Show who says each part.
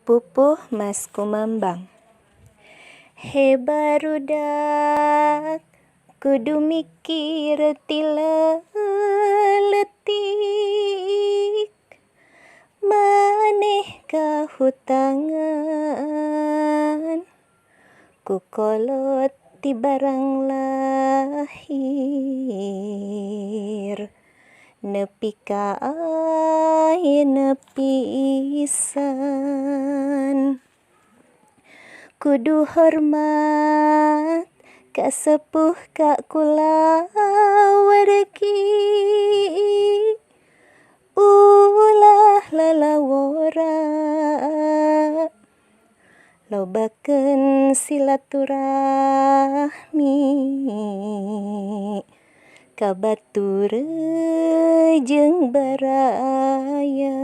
Speaker 1: Pupuh Mas Kumambang. He barudak kudu mikir ti leuletik, maneh kahutangan ku kolot ti barang lahir, nepi ka ayeuna pisan. Kudu hormat ka sepuh ka kulawargi, ulah lalawora lobakeun silaturahmi, ka batur jeung baraya.